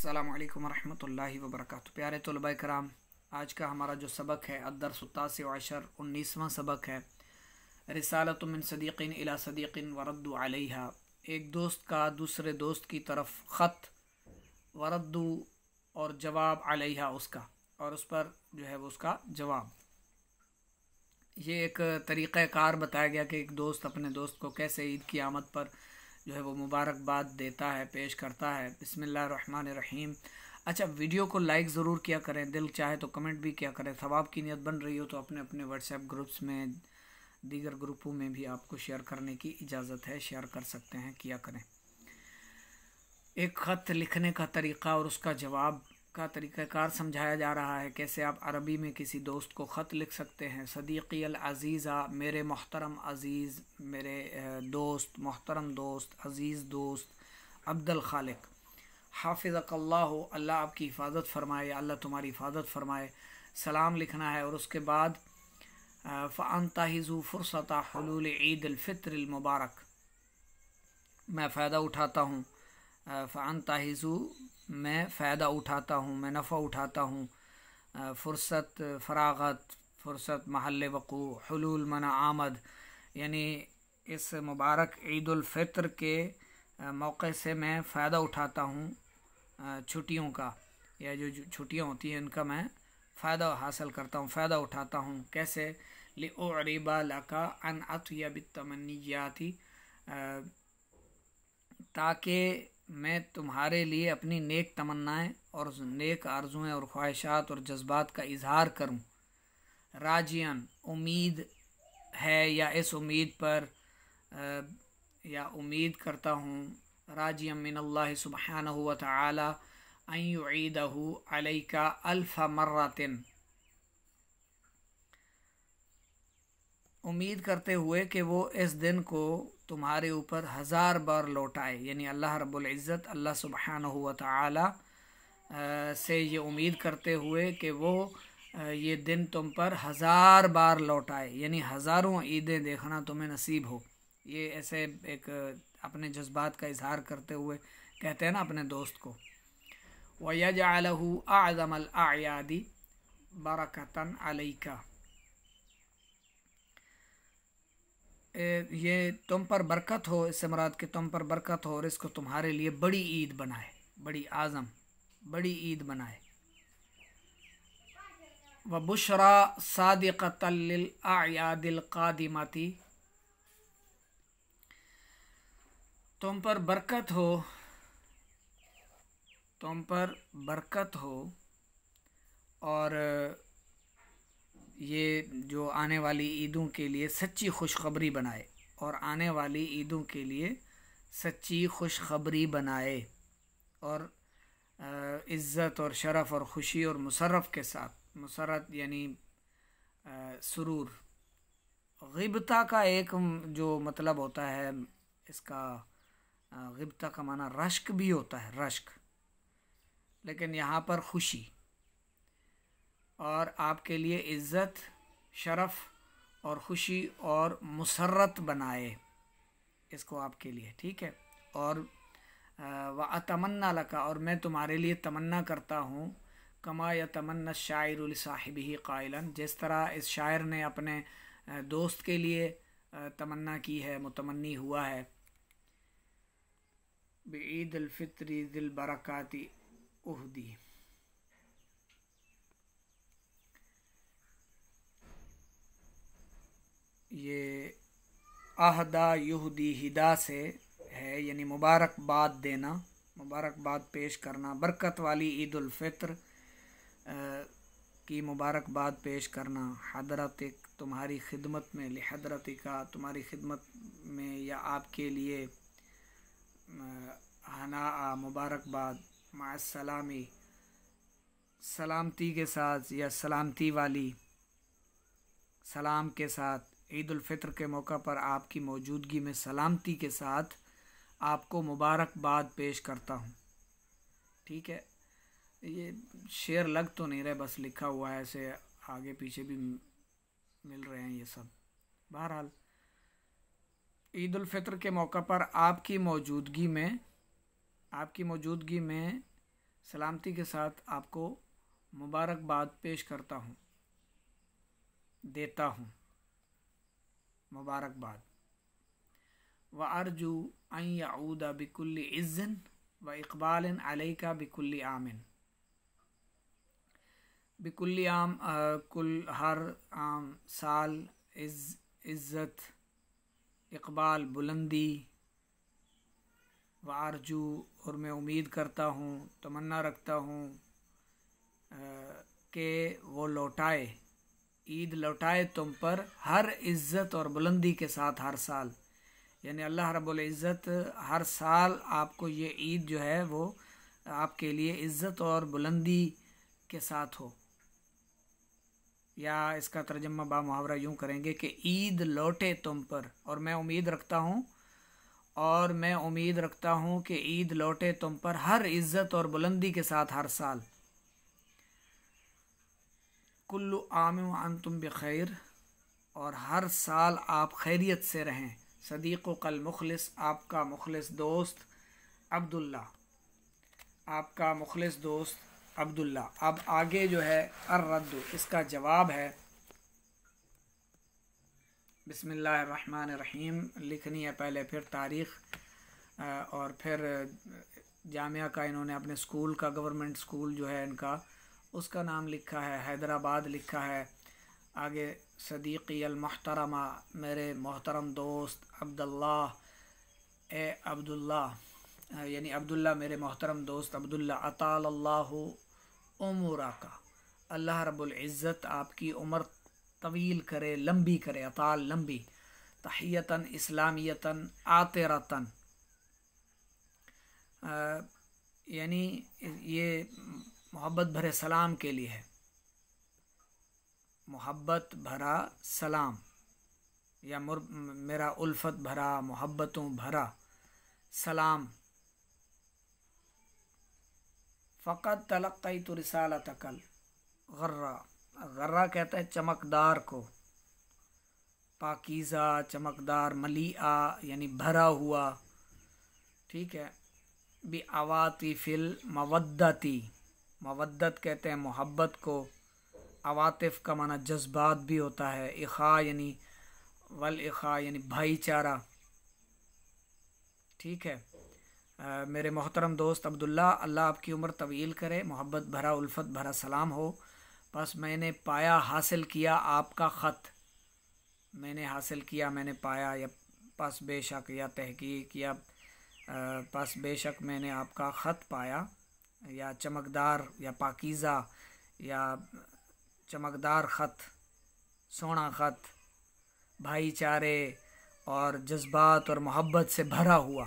अस्सलामु अलैकुम वरहमतुल्लाहि वबरकातुहू। प्यारे तलबा कराम, आज का हमारा जो सबक है अद्दर्सु तासिउ अशर 19वां सबक है। रिसालतु मिन सदीक़िन इला सदीक़िन वरद्दु अलैहा, एक दोस्त का दूसरे दोस्त की तरफ ख़त, वरद्दु और जवाब, अलैहा उसका, और उस पर जो है वो उसका जवाब। ये एक तरीक़ाकार बताया गया कि एक दोस्त अपने दोस्त को कैसे ईद की आमद पर जो है वो मुबारकबाद देता है, पेश करता है। बिस्मिल्लाहिर्रहमानिर्रहीम। अच्छा, वीडियो को लाइक ज़रूर किया करें, दिल चाहे तो कमेंट भी किया करें। सवाब की नियत बन रही हो तो अपने अपने व्हाट्सएप ग्रुप्स में, दीगर ग्रुपों में भी आपको शेयर करने की इजाज़त है, शेयर कर सकते हैं, किया करें। एक ख़त लिखने का तरीक़ा और उसका जवाब का तरीक़ाकार समझाया जा रहा है, कैसे आप अरबी में किसी दोस्त को ख़त लिख सकते हैं। सदीक़ी अल अज़ीज़ा, मेरे मोहतरम अज़ीज़, मेरे दोस्त, मोहतरम दोस्त, अज़ीज़ दोस्त अब्दुल खालिक। हाफ़िज़कल्लाहु, अल्लाह आपकी हिफाजत फ़रमाए, अल्लाह तुम्हारी हिफाजत फ़रमाए। सलाम लिखना है और उसके बाद फ़अंतहिज़ु फ़ुरसता हुलूल ईद अल फ़ित्र अल मुबारक, मैं फ़ायदा उठाता हूँ। फ़अंतहिज़ु, मैं फ़ायदा उठाता हूँ, मैं नफ़ा उठाता हूँ। फ़ुरसत, फ़राग़त, फ़ुरसत महल वक़ू, हुलूल मना आमद, यानी इस मुबारक ईद उल फ़ित्र के मौके से मैं फ़ायदा उठाता हूँ। छुट्टियों का, या जो छुट्टियाँ होती हैं इनका मैं फ़ायदा हासिल करता हूँ, फ़ायदा उठाता हूँ। कैसे? लिउरिबा लका अन अतयबित तमन्नियाती, ताकि मैं तुम्हारे लिए अपनी नेक तमन्नाएँ और नेक आरज़ुएँ और ख्वाहिशात और जज्बात का इजहार करूँ। राजियन, उम्मीद है या इस उम्मीद पर, या उम्मीद करता हूँ। राजियन मिनल्लाहि सुब्हानहु व तआला अन युईदहु अलैका अल्फ मर्रतिन, उम्मीद करते हुए कि वो इस दिन को तुम्हारे ऊपर 1000 बार लौटाए। यानी अल्लाह रब्बुल इज़्ज़त, अल्लाह सुब्हानहु व तआला से ये उम्मीद करते हुए कि वो ये दिन तुम पर 1000 बार लौटाए, यानी हज़ारों ईदें देखना तुम्हें नसीब हो। ये ऐसे एक अपने जज्बात का इजहार करते हुए कहते हैं ना अपने दोस्त को। वयजअलहु अअज़मल अअयादी बरकतन अलैका, ये तुम पर बरकत हो, इससे मुराद कि तुम पर बरकत हो और इसको तुम्हारे लिए बड़ी ईद बनाए, बड़ी आज़म, बड़ी ईद बनाए। व बुशरा सादिक़तल लिल अअयादिल क़ादिमती, तुम पर बरकत हो, तुम पर बरकत हो, और ये जो आने वाली ईदों के लिए सच्ची खुशखबरी बनाए, और आने वाली ईदों के लिए सच्ची खुशखबरी बनाए, और इज़्ज़त और शरफ़ और ख़ुशी और मुसर्रफ़ के साथ। मुसर्रत यानी सुरूर। ग़िबता का एक जो मतलब होता है इसका, ग़िबता का माना रश्क भी होता है, रश्क, लेकिन यहाँ पर खुशी, और आपके लिए इज़्ज़त, शरफ़ और ख़ुशी और मुसर्रत बनाए इसको आपके लिए, ठीक है। और व अतमन्ना लका, और मैं तुम्हारे लिए तमन्ना करता हूँ। कमा यतमन्ना शाइरु लिसाहिबिही क़ाइलन, जिस तरह इस शायर ने अपने दोस्त के लिए तमन्ना की है, मुतमन्नी हुआ है। बिईद अल फ़ित्री ज़िल बरकाती उहदी, ये आहदा युहदी हिदा से है, यानी मुबारकबाद देना, मुबारकबाद पेश करना, बरकत वाली ईद उल फ़ित्र की मुबारकबाद पेश करना। हदरतिक, तुम्हारी खिदमत में, लिहदरतिका, तुम्हारी खिदमत में या आपके लिए। हना, मुबारकबाद, माअस्सलामी, सलामती के साथ या सलामती वाली, सलाम के साथ। ईद उल फ़ित्र के मौका पर आपकी मौजूदगी में सलामती के साथ आपको मुबारकबाद पेश करता हूँ, ठीक है। ये शेर लग तो नहीं रहे, बस लिखा हुआ है, ऐसे आगे पीछे भी मिल रहे हैं ये सब। बहरहाल ईद उल फ़ित्र के मौका पर आपकी मौजूदगी में سلامتی کے ساتھ آپ کو مبارکباد پیش کرتا ہوں، دیتا ہوں مبارکباد۔ وَأَرْجُو أَن يَعُودَ بِكُلِّ عِزٍّ وَإِقْبَالٍ عَلَيْكَ بِكُلِّ عَامٍ۔ بکل عام ہر عام، سال، عزت، اقبال بلندی، وارجو اور میں امید کرتا ہوں، تمنا رکھتا ہوں کہ وہ لوٹائے، عید لوٹائے تم پر ہر عزت اور بلندی کے ساتھ ہر سال، یعنی اللہ رب العزت ہر سال آپ کو یہ عید جو ہے وہ آپ کے لیے عزت اور بلندی کے ساتھ ہو۔ یا اس کا ترجمہ با محاورہ یوں کریں گے کہ عید لوٹے تم پر، اور میں امید رکھتا ہوں کہ عید لوٹے تم پر ہر عزت اور بلندی کے ساتھ ہر سال۔ کل عام وانتم بخیر، اور ہر سال آپ خیریت سے رہیں۔ صدیقک المخلص، آپ کا مخلص دوست عبداللہ، آپ کا مخلص دوست عبداللہ۔ اب آگے جو ہے الرد، اس کا جواب ہے۔ بسم اللہ الرحمن الرحیم لکھنی ہے پہلے، پھر تاریخ، اور پھر جامعہ کا انہوں نے اپنے اسکول کا، گورنمنٹ اسکول جو ہے ان کا، اس کا نام لکھا ہے، حیدرآباد لکھا ہے۔ آگے صدیقی المحترمہ، میرے محترم دوست عبداللہ، اے عبداللہ، یعنی عبداللہ میرے محترم دوست عبداللہ، اطال اللہ عمرک، اللہ رب العزت آپ کی عمر طویل کرے، لمبی کرے، اطال لمبی، تحیتاً اسلامیتاً عاطرتاً، یعنی یہ محبت بھرے سلام کے لیے ہے، محبت بھرا سلام، یا میرا الفت بھرا، محبتوں بھرا سلام۔ فقط تلقیت رسالتک الغرہ، غرہ کہتا ہے چمکدار کو، پاکیزہ، چمکدار، ملیئہ یعنی بھرا ہوا، ٹھیک ہے۔ بعواطف المودتی، مودت کہتے ہیں محبت کو، عواطف کا معنی جذبات بھی ہوتا ہے، اخا یعنی والاخا یعنی بھائی چارہ، ٹھیک ہے۔ میرے محترم دوست عبداللہ، اللہ آپ کی عمر طویل کرے، محبت بھرا الفت بھرا سلام ہو۔ بس میں نے پایا، حاصل کیا آپ کا خط، میں نے حاصل کیا، میں نے پایا، یا پس بے شک، یا تحقیق، یا پس بے شک میں نے آپ کا خط پایا، یا چمکدار، یا پاکیزہ، یا چمکدار خط، سونا خط، بھائی چارے اور جذبات اور محبت سے بھرا ہوا،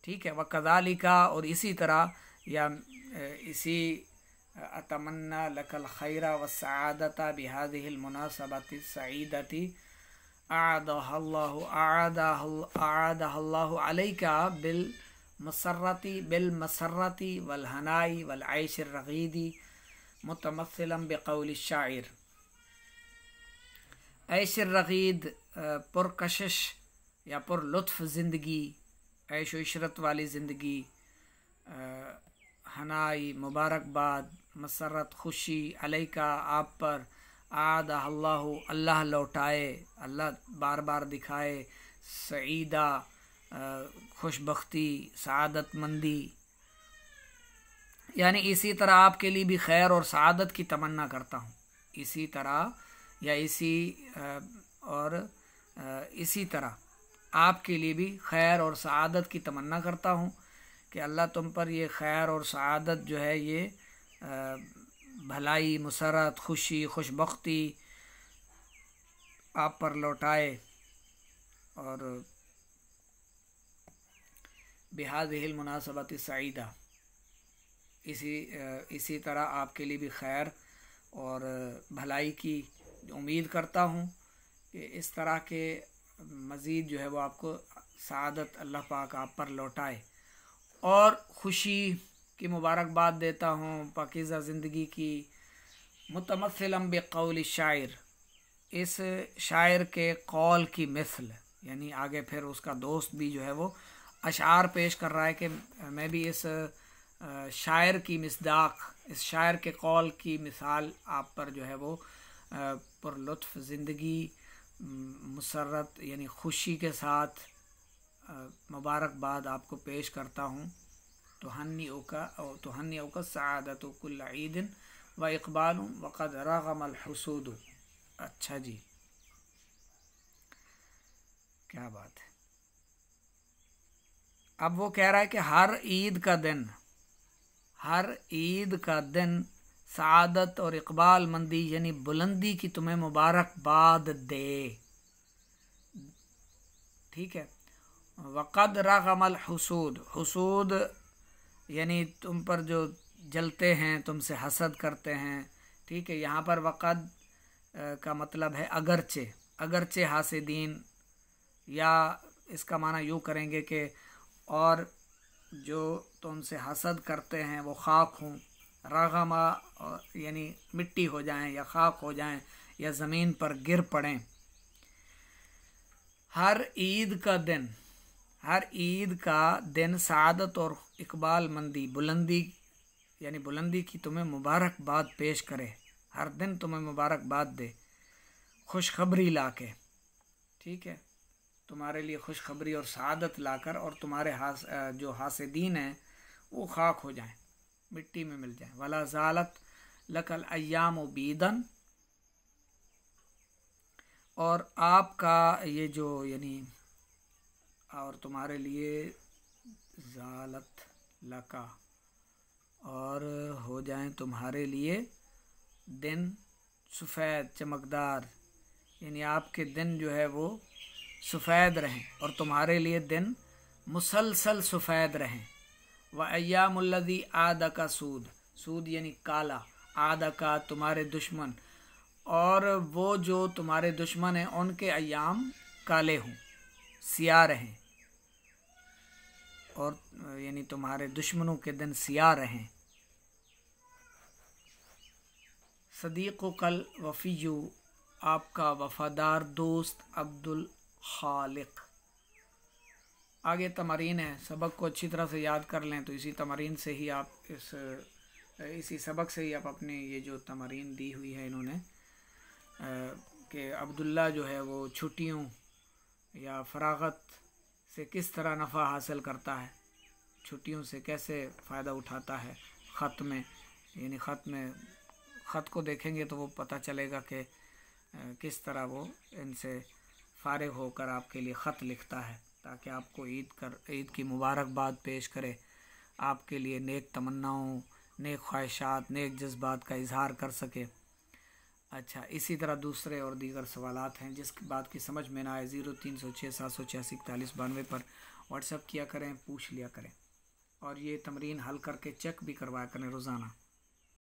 ٹھیک ہے۔ وَكَذَلِكَ، اور اسی طرح، یا اسی اتمنى لك الخير والسعادة بهذه المناسبة السعيدة أعادها الله عليك بالمسرة والهناء والعيش الرغيد متمثلا بقول الشاعر۔ عیش الرغید، پرکشش یا پر لطف زندگی، عیش و عشرت والی زندگی، ہنائی مبارکباد، مسرت خوشی، علیکہ آپ پر، اعادہ اللہ اللہ لوٹائے، اللہ بار بار دکھائے، سعیدہ خوش بختی، سعادت مندی، یعنی اسی طرح آپ کے لیے بھی خیر اور سعادت کی تمنا کرتا ہوں، اسی طرح، یا اسی طرح آپ کے لیے بھی خیر اور سعادت کی تمنا کرتا ہوں کہ اللہ تم پر یہ خیر اور سعادت جو ہے، یہ بھلائی، مسرت، خوشی، خوش بختی آپ پر لوٹائے، اور بہذہ المناسبۃ السعیدہ، اسی طرح آپ کے لیے بھی خیر اور بھلائی کی امید کرتا ہوں کہ اس طرح کے مزید جو ہے وہ آپ کو سعادت اللہ پاک آپ پر لوٹائے، اور خوشی کی مبارکباد دیتا ہوں، پاکیزہ زندگی کی، متمثلا بقول الشاعر، اس شاعر کے قول کی مثل، یعنی آگے پھر اس کا دوست بھی جو ہے وہ اشعار پیش کر رہا ہے کہ میں بھی اس शायर की मिसदाक, इस शायर के कौल की मिसाल आप पर जो है वो पुरलुत्फ़ ज़िंदगी मुसर्रत यानी खुशी के साथ मुबारकबाद आपको पेश करता हूँ। तुहन्निउका सआदतु कुल्ल ईदिन व इक़बाल वक़द रग़मल हुसूद। अच्छा जी, क्या बात है। अब वो कह रहा है कि हर ईद का दिन सआदत और इक़बाल मंदी यानी बुलंदी की तुम्हें मुबारकबाद दे। ठीक है। वक़द रग़मल हुसूद यानी तुम पर जो जलते हैं, तुमसे हसद करते हैं। ठीक है। यहाँ पर वक़द का मतलब है अगरचे हासिदीन, या इसका माना यूँ करेंगे कि और जो तुमसे हसद करते हैं वो खाक हों। रग़मा यानी मिट्टी हो जाएं या खाक हो जाएं या ज़मीन पर गिर पड़ें। हर ईद का दिन सआदत और इक़बाल मंदी बुलंदी यानी बुलंदी की तुम्हें मुबारकबाद पेश करे। हर दिन तुम्हें मुबारकबाद दे खुशखबरी ला के। ठीक है। तुम्हारे लिए खुशखबरी और सआदत लाकर, और तुम्हारे जो हासिदीन हैं वो खाक हो जाएं, मिट्टी में मिल जाएं। वला ज़ालत लकल अय्याम बीदन, और आपका ये जो यानी और तुम्हारे लिए ज़ालत लका, और हो जाएं तुम्हारे लिए दिन सफ़ेद चमकदार, यानी आपके दिन जो है वो सफ़ेद रहें और तुम्हारे लिए दिन मुसलसल सफ़ेद रहें। व अय्यामुल्लज़ी आदा का सूद यानी काला, आदा का तुम्हारे दुश्मन, और वो जो तुम्हारे दुश्मन हैं उनके अय्याम काले हों, सियाह रहें, और यानी तुम्हारे दुश्मनों के दिन सियाह रहें। सदीक़ुकल वफ़िय्यु, आपका वफ़ादार दोस्त अब्दुल खालिक। आगे तमरीन है, सबक को अच्छी तरह से याद कर लें तो इसी तमरीन से ही आप इसी सबक से ही आप अपने ये जो तमरीन दी हुई है इन्होंने कि अब्दुल्ला जो है वो छुट्टियों या फ़राग़त से किस तरह नफ़ा हासिल करता है, छुट्टियों से कैसे फ़ायदा उठाता है। ख़त में यानी ख़त को देखेंगे तो वो पता चलेगा कि किस तरह वो इनसे फ़ारिग़ होकर आपके लिए ख़त लिखता है ताकि आपको ईद की मुबारकबाद पेश करे, आपके लिए नेक तमन्नाओं, नेक ख्वाहिशात, नेक जज्बात का इजहार कर सके। अच्छा, इसी तरह दूसरे और दीगर सवालात हैं जिस बात की समझ में ना आए 0306 786 4192 पर व्हाट्सएप किया करें, पूछ लिया करें, और ये तमरीन हल करके चेक भी करवाया करें रोज़ाना।